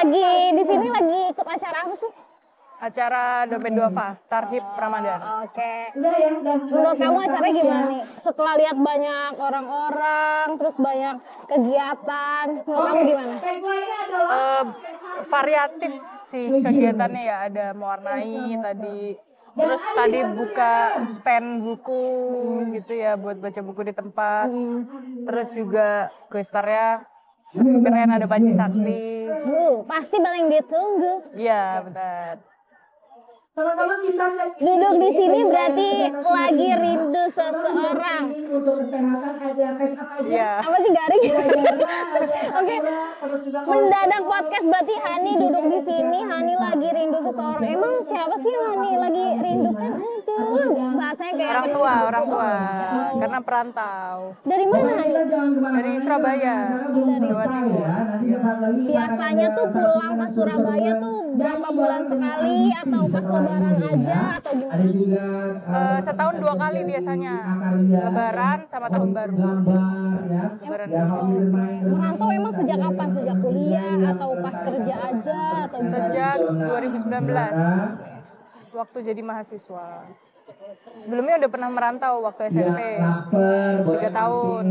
lagi di sini lagi ikut acara apa sih? Acara Dompet Duafa, Tarhib Ramadan. Oke. Menurut kamu acaranya gimana nih? Setelah lihat banyak orang-orang, terus banyak kegiatan, menurut kamu gimana? Variatif sih kegiatannya ya, ada mewarnai tadi. Terus tadi buka stand buku gitu ya buat baca buku di tempat. Terus juga kuistarnya keren, ada Panji Sakti. Pasti paling ditunggu. Iya, benar. Teman-teman bisa cek Duduk di sini berarti lagi rindu seseorang. untuk kesehatan ada tes apa aja? Iya. Apa sih garing? Oke. Terus juga Mendadak podcast berarti Hani duduk di sini, Hani lagi rindu seseorang. Emang siapa sih yang Hani lagi rindukan? Aduh, bahasanya kayak Orang tua, karena perantau. dari mana Hani? Dari Surabaya. Jawa Timur. Biasanya tuh pulang ke Surabaya tuh berapa bulan sekali atau pas lebaran aja atau gimana? Setahun 2 kali biasanya. Lebaran sama tahun baru. Lebaran. Merantau emang sejak kapan? Sejak kuliah atau pas kerja aja atau gimana? Sejak 2019. Waktu jadi mahasiswa. Sebelumnya udah pernah merantau waktu SMP. 3 tahun.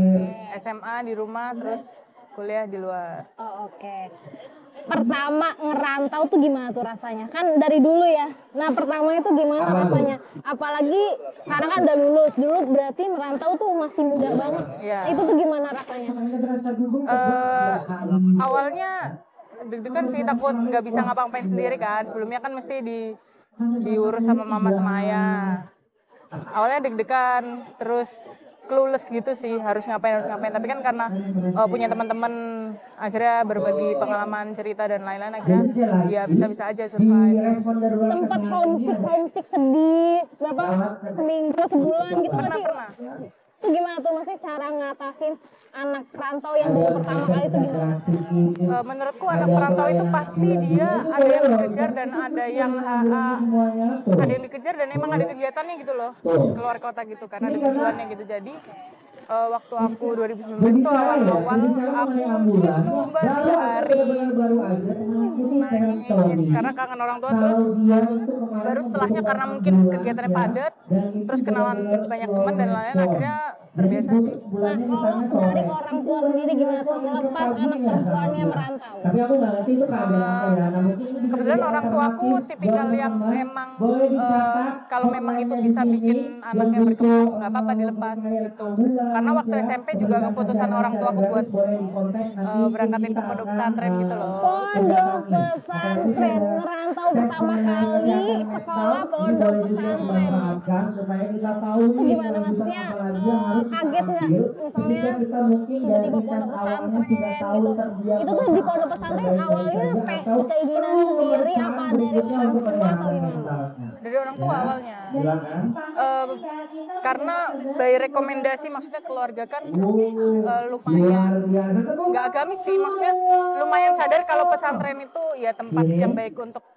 SMA di rumah, terus kuliah di luar. Oh, oke. Pertama ngerantau tuh gimana tuh rasanya? Kan dari dulu ya. Nah, pertama itu gimana rasanya? Apalagi sekarang kan udah lulus. Dulu berarti merantau tuh masih muda banget. Iya. Itu tuh gimana rasanya? Awalnya deg-degan sih, takut nggak bisa ngapa-ngapain sendiri kan. Sebelumnya kan mesti diurus sama mama sama ayah. Awalnya deg-degan, terus clueless gitu sih, harus ngapain. Tapi kan karena punya teman-teman, akhirnya berbagi pengalaman, cerita dan lain-lain, akhirnya ya bisa-bisa aja survive. Tempat homesick sedih berapa seminggu sebulan gitu nggak sih? Pernah. Itu gimana tuh maksudnya cara ngatasin anak perantau yang baru pertama kali itu gimana? Menurutku anak perantau itu pasti dia ada yang dikejar dan ada yang dikejar dan emang ada kegiatannya gitu loh, keluar kota gitu karena ada tujuannya gitu. Jadi waktu aku 2019 itu awal-awal aku tulis tuh Mbak 3 hari nangis karena kangen orang tua, terus baru setelahnya karena mungkin kegiatannya padat, terus kenalan banyak teman dan lain-lain, akhirnya terbiasa sih. Nah, kalau dari orang tua sendiri gimana tuh melepas anak perempuannya merantau? Kebetulan orang tuaku tipikal yang memang kalau memang itu bisa bikin anaknya berkembang, nggak apa-apa dilepas gitu. Karena waktu SMP juga keputusan orang tuaku buat berangkatin ke pondok pesantren gitu loh. Pondok pesantren, ngerantau pertama kali sekolah pondok pesantren. Itu gimana maksudnya? Kaget nggak? Misalnya tiba-tiba pondok pesantren gitu. Itu tuh di pondok pesantren awalnya keinginan sendiri apa dari orang tua atau gimana? Dari orang tua awalnya. Karena by rekomendasi, maksudnya keluarga kan lumayan nggak agamis sih, maksudnya lumayan sadar kalau pesantren itu ya tempat yang baik untuk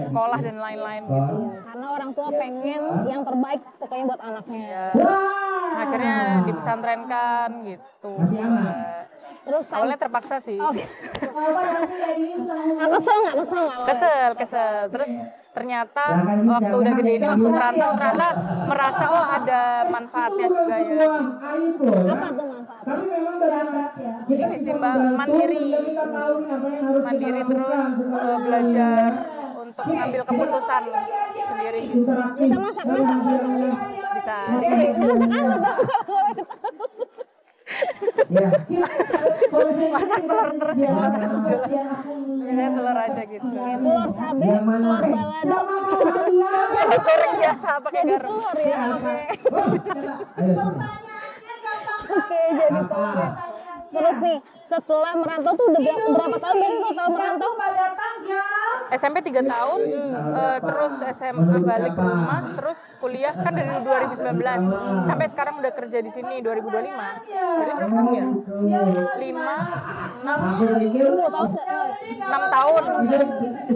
sekolah dan lain-lain gitu. Karena orang tua pengen yang terbaik pokoknya buat anaknya. Ya. Akhirnya dipesantrenkan gitu. Terus Awalnya terpaksa sih. Kesel nggak? Kesel. Terus ternyata waktu udah gede ini, waktu merantau ternyata merasa ada manfaatnya juga ya. Apa tuh manfaat? Ini sih Mbak, mandiri terus belajar untuk mengambil keputusan sendiri. Bisa masak? Bisa. Masak telur terus ya. Biasanya telur aja gitu. Telur cabai, telur balado. Goreng biasa pakai Jadi garam. telur ya. Oke, jadi telur ya. Terus nih, setelah merantau tuh udah berapa tahun berarti total merantau? Pada tanggal SMP 3 tahun, terus SMA balik ke rumah, terus kuliah kan dari 2019 sampai sekarang udah kerja di sini 2025. Berarti berapa tahun ya? 5, 6, 6 tahun.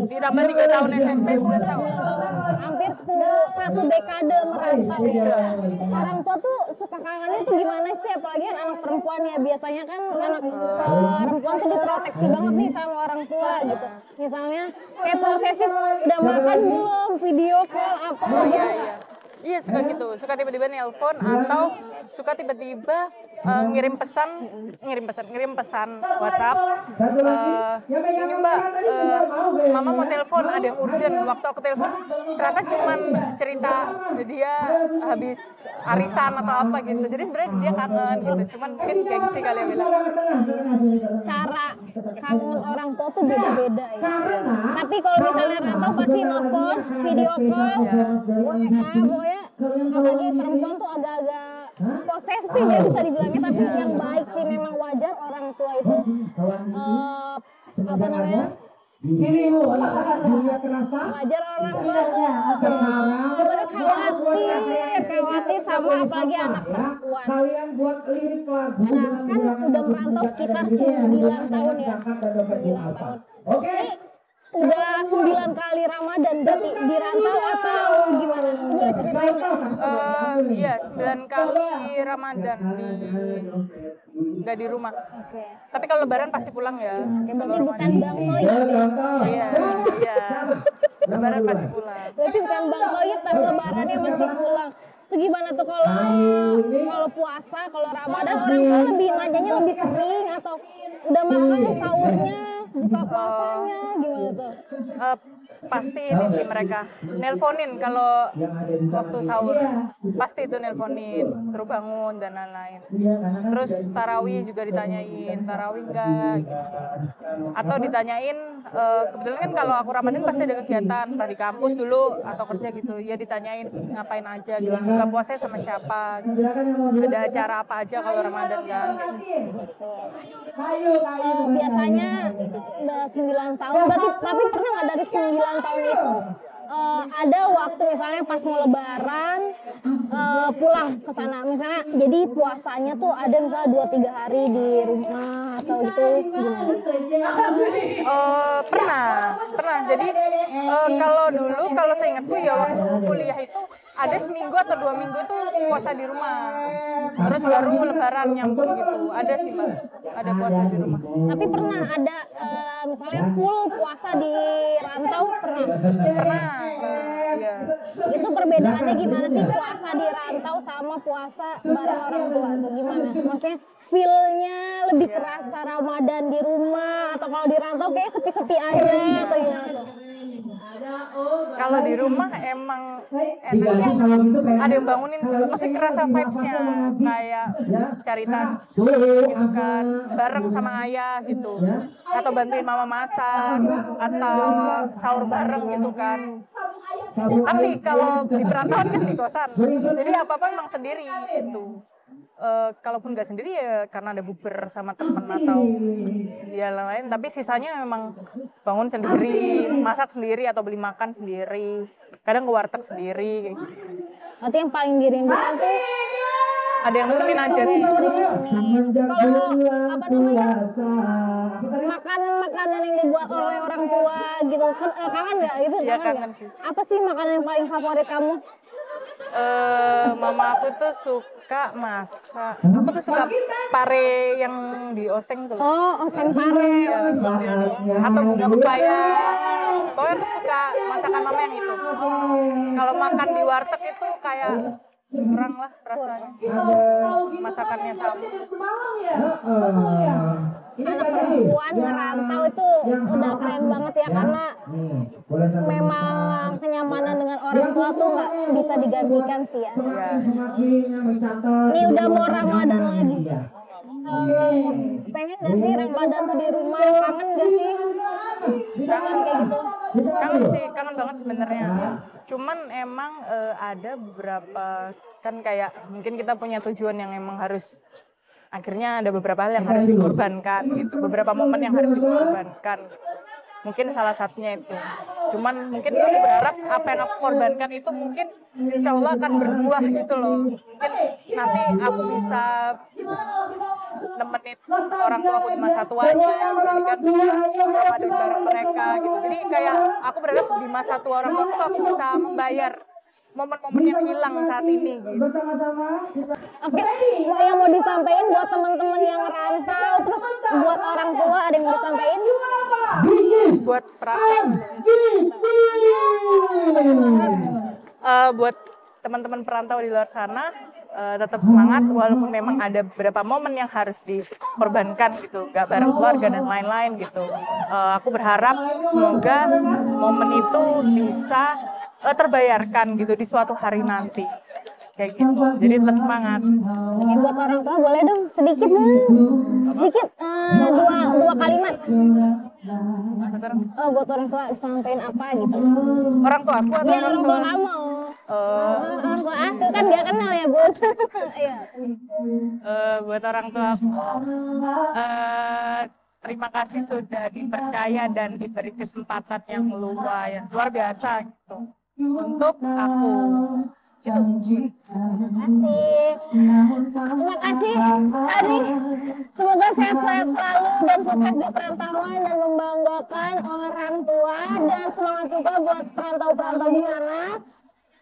Ditambah 3 tahun SMP 9 tahun. Hampir 1 dekade merantau. Orang tua tuh suka kangennya tuh gimana sih, apalagi kan anak perempuan ya, biasanya kan anak perempuan tuh diproteksi banget nih sama orang tua gitu. Misalnya kayak posesif, udah makan belum, video call apa gitu. Iya suka gitu, suka tiba-tiba nelpon atau suka tiba-tiba ngirim pesan WhatsApp. Ini Mbak, Mama mau telepon, ada yang urgent. Waktu aku telepon, ternyata cuman cerita dia habis arisan atau apa gitu. Jadi sebenarnya dia kangen gitu, cuman mungkin gengsi kali ya bilang. Cara kangen orang tua tuh beda-beda ya. Tapi kalau misalnya rantau pasti nelpon, video call, WA, apalagi perempuan tuh agak-agak posesif ya bisa dibilangnya, tapi yang baik sih, memang wajar orang tua itu apa namanya, wajar orang tua khawatir sama apalagi anak perempuan. Nah kan udah merantau sekitar 9 tahun ya, 9 tahun. Udah 9 kali Ramadan berarti di rantau atau gimana? Boleh ceritain kan? Iya, 9 kali Ramadan nggak di rumah. Oke. Tapi kalau Lebaran pasti pulang ya. Berarti bukan Bang Toyib. Iya. Lebaran pasti pulang. Berarti bukan Bang Toyib tapi Lebarannya masih pulang. Itu gimana tuh kalau puasa, kalau Ramadan orang tua lebih nanyanya lebih sering atau udah makan sahurnya, buka puasanya gimana tuh? Pasti ini sih mereka nelponin kalau waktu sahur, pasti itu nelponin, suruh bangun dan lain-lain. Terus tarawih juga ditanyain, tarawih enggak gitu. Atau ditanyain, kebetulan kan kalau aku Ramadan pasti ada kegiatan, entah di kampus dulu atau kerja gitu, ya ditanyain ngapain aja gitu, buka puasa sama siapa gitu. Ada acara apa aja kalau Ramadan kan. Biasanya udah 9 tahun berarti, tapi pernah nggak dari 9 tahun itu ada waktu misalnya pas mau Lebaran pulang ke sana, misalnya jadi puasanya tuh ada misalnya 2-3 hari di rumah atau gitu gimana? Pernah. Jadi kalau dulu, kalau saya ingatku ya waktu kuliah itu ada seminggu atau 2 minggu itu puasa di rumah. Terus baru Lebaran nyambung gitu. Ada sih Mbak, ada puasa di rumah. Tapi pernah ada misalnya full puasa di rantau pernah? Pernah. Iya. Itu perbedaannya gimana sih puasa di rantau sama puasa bareng orang tua tuh gimana? Maksudnya feel-nya lebih kerasa Ramadan di rumah atau kalau di rantau kayak sepi-sepi aja atau gimana tuh? Kalau di rumah emang enaknya ada yang bangunin sih, masih kerasa vibes-nya kayak cerita gitu kan, bareng sama ayah gitu, atau bantuin mama masak, atau sahur bareng gitu kan. Tapi kalau di perantauan kan di kosan, jadi apa-apa emang sendiri gitu. Kalaupun nggak sendiri ya karena ada bukber sama temen atau ya lain, tapi sisanya memang bangun sendiri, masak sendiri atau beli makan sendiri, kadang ke warteg sendiri kayak gitu. Berarti yang paling dirindukan tuh Ada yang nemenin aja sih. kalau apa namanya makanan-makanan yang dibuat oleh orang tua gitu kan, kangen nggak itu? Iya, Kangen kangen nggak? sih. Apa sih makanan yang paling favorit kamu? Mama aku tuh suka masak. Aku tuh suka pare yang dioseng tuh. Oh, oseng pare. Atau bunga pepaya. Pokoknya aku suka masakan mama yang itu. Kalau makan di warteg itu kayak kurang lah rasanya. Masakannya sama. Anak perempuan ngerantau itu udah keren banget ya, karena memang kenyamanan dengan orang tua tuh nggak bisa digantikan sih ya. Ini udah mau Ramadan lagi. Pengen gak sih Ramadan tuh di rumah? Kangen gak sih? Kangen kayak gitu. Kangen sih, kangen banget sebenarnya. Cuman emang ada beberapa kan kayak mungkin kita punya tujuan yang emang harus, akhirnya ada beberapa hal yang harus dikorbankan gitu, beberapa momen yang harus dikorbankan. Mungkin salah satunya itu. Cuman mungkin aku berharap apa yang aku korbankan itu mungkin insya Allah akan berbuah gitu loh. Mungkin nanti aku bisa nemenin orang tua aku di masa tuanya, kan bisa Ramadan bareng mereka gitu. Jadi kayak aku berharap di masa tua orang tua aku bisa membayar momen-momen yang hilang saat ini gitu. Oke, yang mau disampaikan buat teman-teman yang ngerantau, terus buat orang tua ada yang mau disampaikan? Buat perantau, buat teman-teman perantau di luar sana, tetap semangat walaupun memang ada beberapa momen yang harus dikorbankan gitu, gak bareng keluarga dan lain-lain gitu. Aku berharap semoga momen itu bisa terbayarkan gitu di suatu hari nanti kayak gitu. Jadi tetap semangat. Oke, buat orang tua boleh dong sedikit dua kalimat. Buat orang tua disampaikan apa gitu? Orang tua aku atau Ya, orang tua kamu. Orang tua aku kan dia kenal ya Bun. Iya. Buat orang tua aku, terima kasih sudah dipercaya dan diberi kesempatan yang luar biasa gitu untuk aku. Terima kasih Ari. Semoga sehat-sehat selalu dan sukses di perantauan dan membanggakan orang tua, dan semangat juga buat perantau-perantau di sana.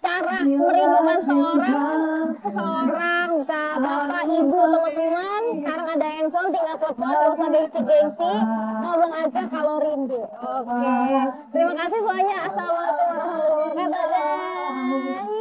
Cara merindukan seseorang bisa bapak, ibu, teman-teman. Sekarang ada handphone, tinggal telepon, gak usah gengsi-gengsi, ngomong aja kalau rindu. Oke, terima kasih semuanya. Assalamualaikum warahmatullahi wabarakatuh.